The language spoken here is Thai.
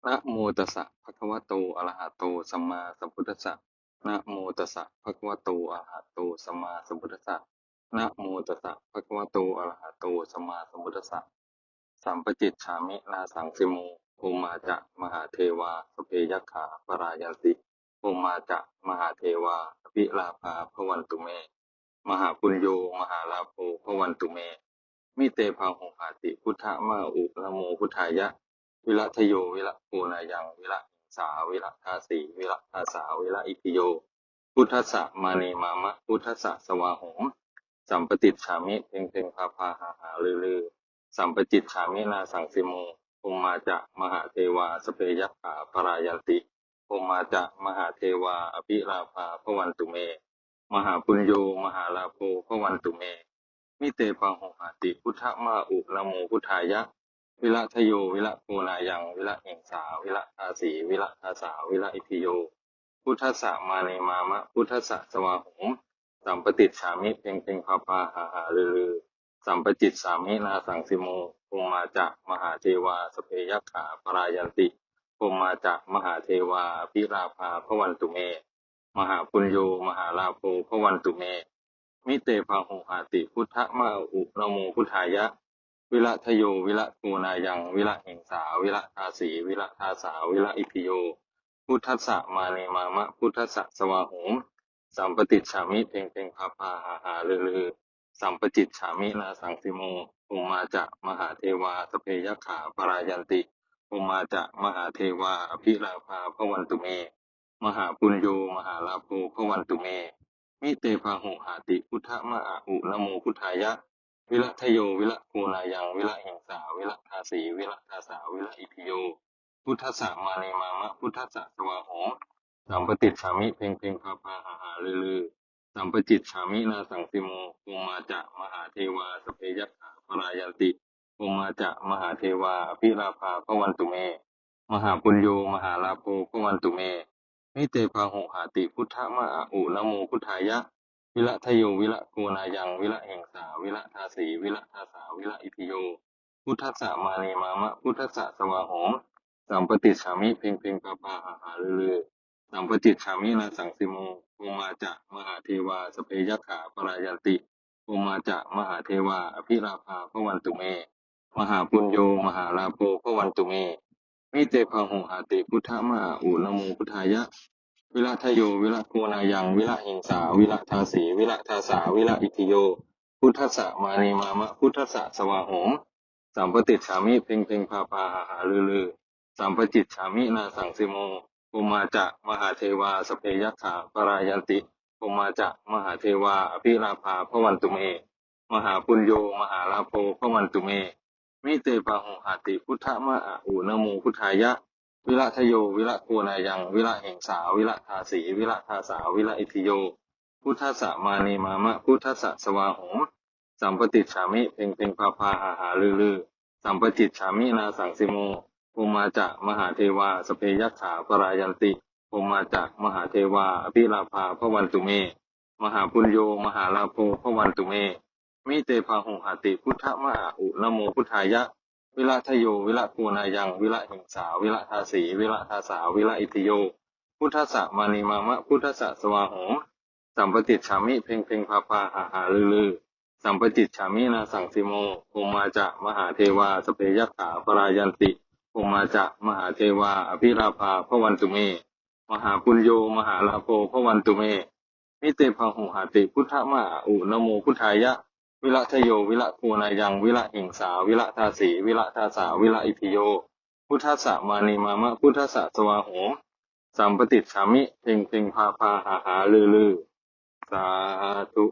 นะโมตัสสะภะคะวะโตอะระหะโตสัมมาสัมพุทธัสสะนะโมตัสสะภะคะวะโตอะระหะโตสัมมาสัมพุทธัสสะนะโมตัสสะภะคะวะโตอะระหะโตสัมมาสัมพุทธัสสะสัมปจิจฉามินาสังสิโมโอมาจะมหาเทวาสพเพยัคขาปรายันติโอมาจะมหาเทวาอภิลาภาภวันตุเมมหาปุญโญมหาลาโภภวันตุเมมิเตภาหุหาติพุทธะมาอุนะโมพุทธายะวิรัตโยวิรัตโกนายังวิรัตสาวิรัตทาสีวิรัตทาสาวิรัตอิพิโยพุทธัสสะมานีมามะพุทธัสสะสวาหงสัมปติจฉามิเพ่งเพ่งพาพาหาหาลือสัมปจิตฉามินาสังสิโมโอมาจะมหาเทวาสเพยัคขาปรายันติโอมาจะมหาเทวาอภิราภาภวันตุเมมหาปุญโญมหาลาโภภวันตุเมมิเตปังโหหาติพุทธมาอุนะโมพุทธายะวิรัตโยวิรัตโกนายังวิรัตหิงสาวิรัตทาสีวิรัตทาสาวิรัตอิพิโยพุทธัสสะมานีมามะพุทธัสสะสวาหงสัมปติจฉามิเพ่งเพ่งพาพาหาหาลือสัมปจิตสามินาสังสิโมโอมาจะมหาเทวาสเพยัคขาปรายันติโอมาจะมหาเทวาอภิราภาภวันตุเมมหาปุญโญมหาลาโภภวันตุเมมิเตภาหุหาติพุทธมาอุนะโมพุทธายะวิรัตโยวิรัตโกนายังวิรัตหิงสาวิรัตทาสีวิรัตทาสาวิรัตอิพิโยพุทธัสสะมานีมามะพุทธัสสะสวาหงสัมปติจฉามิเพ่งเพ่งพาพาหาหาลือสัมปจิตฉามินาสังสิโมโอมาจะมหาเทวาสเพยัคขาปรายันติโอมาจะมหาเทวาอภิราภาภวันตุเมมหาปุญโญมหาลาโภภวันตุเมมิเตภาหุหาติพุทธมาอุนะโมพุทธายะวิรัตโยวิรัตโกนายังวิรัตหิงสาวิรัตทาสีวิรัตทาสาวิรัตอิพิโยพุทธัสสะมานีมามะพุทธัสสะสวาหงสัมปติจฉามิเพ่งเพ่งพาพาหาหาลือสัมปจิตฉามินาสังสิโมโอมาจะมหาเทวาสเพยัคขาปรายันติโอมาจะมหาเทวาอภิราภาภวันตุเมมหาปุญโญมหาลาโภภวันตุเมมิเตภาหุหาติพุทธมาอุนะโมพุทธายะวิรัตโยวิรัตโกนายังวิรัตหิงสาวิรัตทาสีวิรัตทาสาวิรัตอิพิโยพุทธัสสะมานีมามะพุทธัสสะสวาหงสัมปติจฉามิเพ่งเพ่งพาพาหาหาลือสัมปจิตฉามินาสังสิโมโอมาจะมหาเทวาสเพยัคขาปรายันติโอมาจะมหาเทวาอภิราภาภวันตุเมมหาปุญโญมหาลาโภภวันตุเมมิเตภาหุหาติพุทธมาอุนะโมพุทธายะวิรัตโยวิรัตโกนายังวิรัตหิงสาวิรัตทาสีวิรัตทาสาวิรัตอิพิโยพุทธัสสะมานีมามะพุทธัสสะสวาหงสัมปติจฉามิเพ่งเพ่งพาพาหาหาลือสัมปจิตฉามินาสังสิโมโอมาจะมหาเทวาสเพยัคขาปรายันติโอมาจะมหาเทวาอภิราภาภวันตุเมมหาปุญโญมหาลาโภภวันตุเมมิเตภาหุหาติพุทธมาอุนะโมพุทธายะวิรัตโยวิรัตโกนายังวิรัตหิงสาวิรัตทาสีวิรัตทาสาวิรัตอิพิโยพุทธัสสะมานีมามะพุทธัสสะสวาหงสัมปติจฉามิเพ่งเพ่งพาพาหาหาลือสัมปจิตฉามินาสังสิโมโอมาจะมหาเทวาสเพยัคขาปรายันติโอมาจะมหาเทวาอภิราภาภวันตุเมมหาปุญโญมหาลาโภภวันตุเมมิเตภาหุหาติพุทธมาอุนะโมพุทธายะวิรัตโยวิรัตโกนายังวิรัตหิงสาวิรัตทาสีวิรัตทาสาวิรัตอิพิโยพุทธัสสะมานีมามะพุทธัสสะสวาหงสัมปติจฉามิเพ่งเพ่งพาพาหาหาลือสัมปจิตฉามินาสังสิโมโอมาจะมหาเทวาสเพยัคขาปรายันติโอมาจะมหาเทวาอภิราภาภวันตุเมมหาปุญโญมหาลาโภภวันตุเมมิเตภาหุหาติพุทธมาอุนะโมพุทธายะวิรัตโยวิรัตโกนายังวิรัตหิงสาวิรัตทาสีวิรัตทาสาวิรัตอิพิโยพุทธัสสะมานีมามะพุทธัสสะสวาหงสัมปติจฉามิเพ่งเพ่งพาพาหาหาลือสาธุ